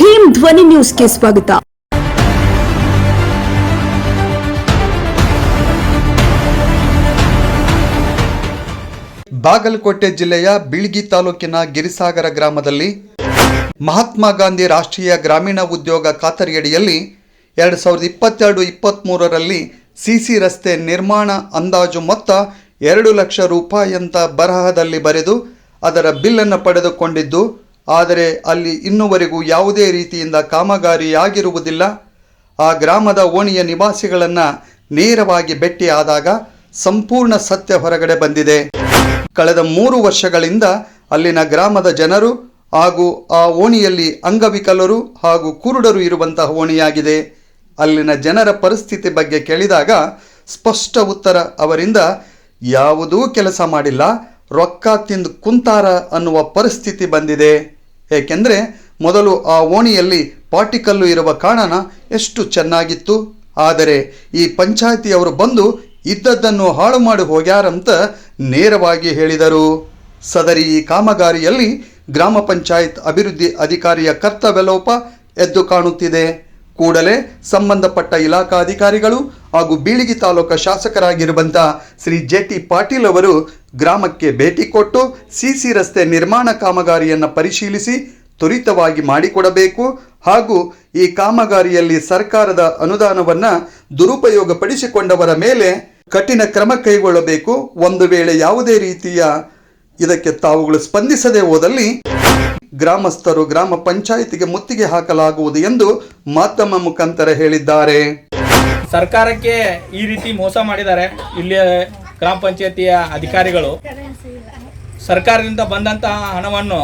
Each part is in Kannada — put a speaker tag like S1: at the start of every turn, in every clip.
S1: ಭೀಮ್ ಧ್ವನಿ ನ್ಯೂಸ್ಗೆ ಸ್ವಾಗತ.
S2: ಬಾಗಲಕೋಟೆ ಜಿಲ್ಲೆಯ ಬೀಳ್ಗಿ ತಾಲೂಕಿನ ಗಿರಿಸಾಗರ ಗ್ರಾಮದಲ್ಲಿ ಮಹಾತ್ಮ ಗಾಂಧಿ ರಾಷ್ಟ್ರೀಯ ಗ್ರಾಮೀಣ ಉದ್ಯೋಗ ಖಾತರಿಯಡಿಯಲ್ಲಿ 2022-23ರಲ್ಲಿ ಸಿಸಿ ರಸ್ತೆ ನಿರ್ಮಾಣ ಅಂದಾಜು ಮೊತ್ತ 2 ಲಕ್ಷ ರೂಪಾಯಿ ಅಂತ ಬರಹದಲ್ಲಿ ಬರೆದು ಅದರ ಬಿಲ್ಲನ್ನು ಪಡೆದುಕೊಂಡಿದ್ದು, ಆದರೆ ಅಲ್ಲಿ ಇನ್ನುವರೆಗೂ ಯಾವುದೇ ರೀತಿಯಿಂದ ಕಾಮಗಾರಿಯಾಗಿರುವುದಿಲ್ಲ. ಆ ಗ್ರಾಮದ ಓಣಿಯ ನಿವಾಸಿಗಳನ್ನು ನೇರವಾಗಿ ಭೇಟಿಯಾದಾಗ ಸಂಪೂರ್ಣ ಸತ್ಯ ಹೊರಗಡೆ ಬಂದಿದೆ. ಕಳೆದ 3 ವರ್ಷಗಳಿಂದ ಅಲ್ಲಿನ ಗ್ರಾಮದ ಜನರು ಹಾಗೂ ಆ ಓಣಿಯಲ್ಲಿ ಅಂಗವಿಕಲರು ಹಾಗೂ ಕುರುಡರು ಇರುವಂತಹ ಓಣಿಯಾಗಿದೆ. ಅಲ್ಲಿನ ಜನರ ಪರಿಸ್ಥಿತಿ ಬಗ್ಗೆ ಕೇಳಿದಾಗ ಸ್ಪಷ್ಟ ಉತ್ತರ ಅವರಿಂದ ಯಾವುದೂ ಕೆಲಸ ಮಾಡಿಲ್ಲ, ರೊಕ್ಕ ತಿಂದು ಕುಂತಾರ ಅನ್ನುವ ಪರಿಸ್ಥಿತಿ ಬಂದಿದೆ. ಏಕೆಂದರೆ ಮೊದಲು ಆ ಓಣಿಯಲ್ಲಿ ಪಾಟಿಕಲ್ಲು ಇರುವ ಕಾರಣ ಎಷ್ಟು ಚೆನ್ನಾಗಿತ್ತು, ಆದರೆ ಈ ಪಂಚಾಯಿತಿಯವರು ಬಂದು ಇದ್ದದ್ದನ್ನು ಹಾಳು ಮಾಡಿ ಹೋಗ್ಯಾರಂತ ನೇರವಾಗಿ ಹೇಳಿದರು. ಸದರಿ ಈ ಕಾಮಗಾರಿಯಲ್ಲಿ ಗ್ರಾಮ ಪಂಚಾಯತ್ ಅಭಿವೃದ್ಧಿ ಅಧಿಕಾರಿಯ ಕರ್ತವ್ಯ ಲೋಪ ಎದ್ದು ಕಾಣುತ್ತಿದೆ. ಕೂಡಲೇ ಸಂಬಂಧಪಟ್ಟ ಇಲಾಖಾ ಅಧಿಕಾರಿಗಳು ಹಾಗೂ ಬೀಳ್ಗಿ ತಾಲೂಕು ಶಾಸಕರಾಗಿರುವಂಥ ಶ್ರೀ ಜೆ.ಟಿ. ಪಾಟೀಲ್ ಅವರು ಗ್ರಾಮಕ್ಕೆ ಭೇಟಿ ಕೊಟ್ಟು ಸಿಸಿ ರಸ್ತೆ ನಿರ್ಮಾಣ ಕಾಮಗಾರಿಯನ್ನು ಪರಿಶೀಲಿಸಿ ತ್ವರಿತವಾಗಿ ಮಾಡಿಕೊಡಬೇಕು ಹಾಗೂ ಈ ಕಾಮಗಾರಿಯಲ್ಲಿ ಸರ್ಕಾರದ ಅನುದಾನವನ್ನು ದುರುಪಯೋಗಪಡಿಸಿಕೊಂಡವರ ಮೇಲೆ ಕಠಿಣ ಕ್ರಮ ಕೈಗೊಳ್ಳಬೇಕು. ಒಂದು ವೇಳೆ ಯಾವುದೇ ರೀತಿಯ ಇದಕ್ಕೆ ತಾವುಗಳು ಸ್ಪಂದಿಸದೆ ಹೋದಲ್ಲಿ ಗ್ರಾಮಸ್ಥರು ಗ್ರಾಮ ಪಂಚಾಯಿತಿಗೆ ಮುತ್ತಿಗೆ ಹಾಕಲಾಗುವುದು ಎಂದು ಮಾಧ್ಯಮ ಮುಖಾಂತರ ಹೇಳಿದ್ದಾರೆ.
S3: ಸರ್ಕಾರಕ್ಕೆ ಈ ರೀತಿ ಮೋಸ ಮಾಡಿದ್ದಾರೆ. ಇಲ್ಲಿ ಗ್ರಾಮ ಪಂಚಾಯತಿಯ ಅಧಿಕಾರಿಗಳು ಸರ್ಕಾರದಿಂದ ಬಂದಂತಹ ಹಣವನ್ನು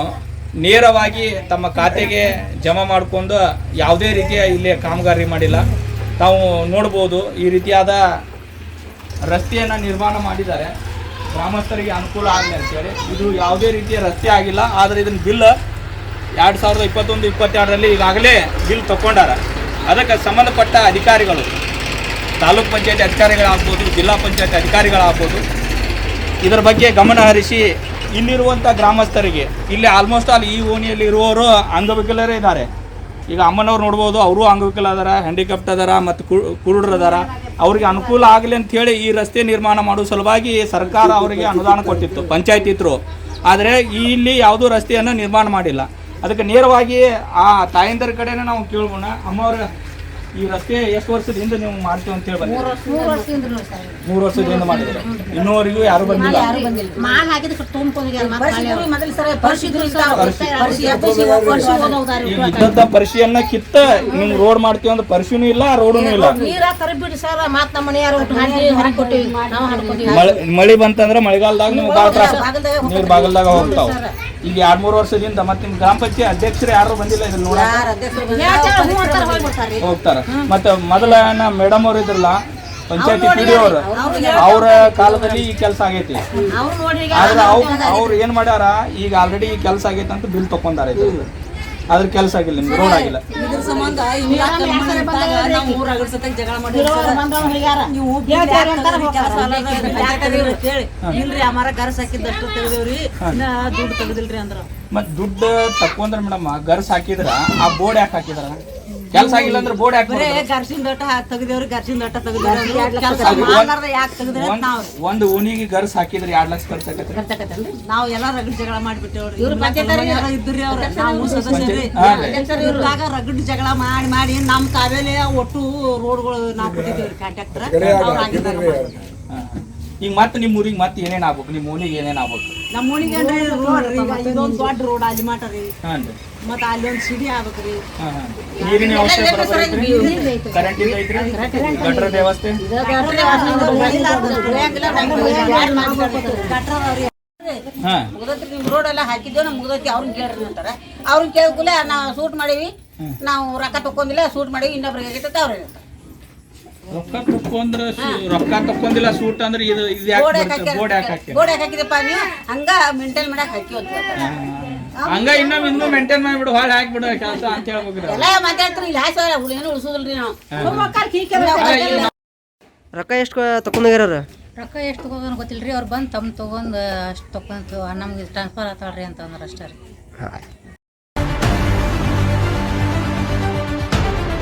S3: ನೇರವಾಗಿ ತಮ್ಮ ಖಾತೆಗೆ ಜಮಾ ಮಾಡಿಕೊಂಡು ಯಾವುದೇ ರೀತಿಯ ಇಲ್ಲಿ ಕಾಮಗಾರಿ ಮಾಡಿಲ್ಲ. ತಾವು ನೋಡ್ಬೋದು, ಈ ರೀತಿಯಾದ ರಸ್ತೆಯನ್ನು ನಿರ್ಮಾಣ ಮಾಡಿದ್ದಾರೆ ಗ್ರಾಮಸ್ಥರಿಗೆ ಅನುಕೂಲ ಆಗಲಿ ಅಂತೇಳಿ. ಇದು ಯಾವುದೇ ರೀತಿಯ ರಸ್ತೆ ಆಗಿಲ್ಲ, ಆದರೆ ಇದನ್ನು ಬಿಲ್ 2021-22ರಲ್ಲಿ ಈಗಾಗಲೇ ಬಿಲ್ ತಗೊಂಡಾರ. ಅದಕ್ಕೆ ಸಂಬಂಧಪಟ್ಟ ಅಧಿಕಾರಿಗಳು, ತಾಲೂಕ್ ಪಂಚಾಯತಿ ಅಧಿಕಾರಿಗಳಾಗ್ಬೋದು, ಜಿಲ್ಲಾ ಪಂಚಾಯತಿ ಅಧಿಕಾರಿಗಳಾಗ್ಬೋದು, ಇದರ ಬಗ್ಗೆ ಗಮನ ಹರಿಸಿ ಇಲ್ಲಿರುವಂಥ ಗ್ರಾಮಸ್ಥರಿಗೆ, ಇಲ್ಲಿ ಆಲ್ಮೋಸ್ಟ್ ಆಲ್ ಈ ಓಣಿಯಲ್ಲಿ ಇರುವವರು ಅಂಗವಿಕಲರೇ ಇದ್ದಾರೆ. ಈಗ ಅಮ್ಮನವ್ರು ನೋಡ್ಬೋದು, ಅವರು ಅಂಗವಿಕಲ ಅದಾರ, ಹ್ಯಾಂಡಿಕ್ಯಾಪ್ಟ್ ಅದಾರ ಮತ್ತು ಕುರುಡರು ಅದಾರ. ಅವ್ರಿಗೆ ಅನುಕೂಲ ಆಗಲಿ ಅಂಥೇಳಿ ಈ ರಸ್ತೆ ನಿರ್ಮಾಣ ಮಾಡೋ ಸಲುವಾಗಿ ಸರ್ಕಾರ ಅವರಿಗೆ ಅನುದಾನ ಕೊಟ್ಟಿತ್ತು, ಪಂಚಾಯತಿ ಇದ್ರು. ಆದರೆ ಇಲ್ಲಿ ಯಾವುದೂ ರಸ್ತೆಯನ್ನು ನಿರ್ಮಾಣ ಮಾಡಿಲ್ಲ. ಅದಕ್ಕೆ ನೇರವಾಗಿ ಆ ತಾಯಂದರ ಕಡೆನೇ ನಾವು ಕೇಳ್ಬೋಣ, ಅಮ್ಮವ್ರ ಈ ರಸ್ತೆ ಎಷ್ಟು ವರ್ಷದಿಂದ ನೀವು ಮಾಡ್ತೀವಿ ಅಂತ ಹೇಳಿ ಬಂದಿದ್ದೀವಿ? 3 ವರ್ಷದಿಂದ ಮಾಡಿದ್ರೆ ಇನ್ನೂವರೆಗೂ ಯಾರು ಬಂದಿಲ್ಲ. ಇದ್ದಂತ ಪರಿಶೀಲನೆ ಕಿತ್ತ ನಿಮ್ ರೋಡ್ ಮಾಡ್ತೀವಿ ಅಂದ್ರೆ ಪರಿಶೀಲನೆ ಇಲ್ಲ, ರೋಡೂ ಇಲ್ಲ. ಮಳೆ ಬಂತಂದ್ರೆ ಮಳೆಗಾಲದಾಗ ನೀವು ಭಾಳ ತ್ರಾಸ, ನೀರು ಬಾಗಲ್ದಾಗ ಹೋಗ್ತಾವ. ಈಗ 2-3 ವರ್ಷದಿಂದ ಮತ್ತೆ ನಿಮ್ ಗ್ರಾಮ ಪಂಚಾಯತ್ ಅಧ್ಯಕ್ಷರು ಯಾರು ಬಂದಿಲ್ಲ ಇದನ್ನ ನೋಡಕ್ ಹೋಗ್ತಾರ. ಮತ್ತೆ ಮೊದಲ ಮೇಡಮ್ ಅವ್ರು ಇದ್ರಲ್ಲ ಪಂಚಾಯತಿ ಪಿ ಡಿ ಅವರು, ಅವ್ರ ಕಾಲದಲ್ಲಿ ಈ ಕೆಲಸ ಆಗೈತಿ. ಆದ್ರೆ ಅವ್ರು ಏನ್ ಮಾಡ್ಯಾರ, ಈಗ ಆಲ್ರೆಡಿ ಈ ಕೆಲಸ ಆಗೈತೆ ಅಂತ ಬಿಲ್ ತಕೊಂಡಾರ. ಇದು ಅದ್ರ ಕೆಲಸ ಆಗಿಲ್ಲ, ನಿಮ್ಗೆ ರೋಡ್ ಆಗಿಲ್ಲ. ಮತ್ ದುಡ್ಡು ತಕೊಂಡ್ರ ಮೇಡಮ್ ಗರ್ಸ್ ಹಾಕಿದ್ರ ಆ ಬೋರ್ಡ್ ಯಾಕೆ ಹಾಕಿದ್ರ? ಕೆಲಸ ಆಗಿಲ್ಲ ಅಂದ್ರೆ ಬೋರ್ಡ್ ಹಾಕಿ ಒಂದು ಓಣಿಗೆ ಗರ್ಸ್ ಹಾಕಿದ್ರೆ 2 ಲಕ್ಷ ಖರ್ಚು ಆಗತ್ತೆ.
S4: ನಾವು ಎಲ್ಲ ರಗಡ್ ಜಗಳ ಮಾಡಿಬಿಟ್ಟೇವ್ರಿ. ರಗಡ್ ಜಗಳ ಮಾಡಿ ನಮ್ ಕಾವೇಲಿ ಒಟ್ಟು ರೋಡ್ಗಳು ನಾವು ಕೊಟ್ಟಿದ್ದೀವಿ ಕಾಂಟ್ರಾಕ್ಟರ್.
S3: ಈಗ ಮತ್ತೆ ನಿಮ್ಮ ಊರಿಗೆ ಮತ್ತೆ ಏನೇನ್ ಆಗ್ಬೇಕು? ನಿಮ್ಮ ಓಣಿಗೆ ಏನೇನ್ ಆಗ್ಬೇಕು?
S4: ನಮ್ಮ ಓಣಿಗೆ ಇದೊಂದು ದೊಡ್ಡ ರೋಡ್ ಅಲ್ಲಿ ಮಾಡ್ರಿ, ಮತ್ತೆ ಅಲ್ಲಿ ಒಂದು ಸಿಡಿ ಆಗ್ಬೇಕ್ರಿ.
S3: ನೀರಿನ ವ್ಯವಸ್ಥೆ, ಕರೆಂಟ್ ಐತ್ರಿ, ಗಟರ್ ವ್ಯವಸ್ಥೆ.
S4: ಮುಗ್ದತ್ರಿ ನಿಮ್ ರೋಡ್ ಎಲ್ಲ ಹಾಕಿದ್ದೇವೆ, ನಮ್ ಮುಗ್ದತ್ತಿ ಅವ್ರನ್ನ ಕೇಳ್ರಿ ಅಂತಾರ. ಅವ್ರನ್ನ ಕೇಳ್ಕೂಲೆ ನಾವು ಶೂಟ್ ಮಾಡೀವಿ, ನಾವು ರೊಕ್ಕ ತಕೊಂಡಿಲ್ಲ, ಶೂಟ್ ಮಾಡೀವಿ, ಇನ್ನೊಬ್ರಿಗೆ ಆಗೈತೆ ಅವ್ರ
S3: ರೊಕ್ಕ ತಕ್ಕೊಂಡಿಲ್ಲ ಸೂಟ್ ಅಂದ್ರೆ ಇದು ಬೋರ್ಡ್
S4: ಹಾಕಿದಪ್ಪ ನೀವು ಹಂಗ ಮೇಂಟೈನ್ ಮಾಡಕ್ ಹಾಕಿ
S3: ಹಂಗ ಇನ್ನೂ ಮೇಂಟೈನ್ ಮಾಡಿಬಿಡು, ಹಾಳು ಹಾಕ್ಬಿಡು ಕೆಲಸ ಅಂತ ಹೇಳ್ಬೇಕು.
S4: ಎಲ್ಲ ಮಾತಾಡ್ತೀರಿ, ಇಲ್ಲಿ ಹಾಸು ಏನು ಉಳಿಸೋದಿಲ್ರಿ ನಾವು.
S5: ರೊಕ್ಕ ಎಷ್ಟು ತಕೊಂಡೋಗ್ಯಾರ?
S6: ರೊಕ್ಕ ಎಷ್ಟು ತಗೋದು ಗೊತ್ತಿಲ್ಲ ರೀ. ಅವ್ರು ಬಂದು ತಗೊಂಡು ಅಷ್ಟು ತಗೊಂಡು ನಮ್ಗೆ ಟ್ರಾನ್ಸ್ಫರ್ ಆತಾಳ್ರಿ ಅಂತಂದ್ರೆ ಅಷ್ಟೇ ರೀ.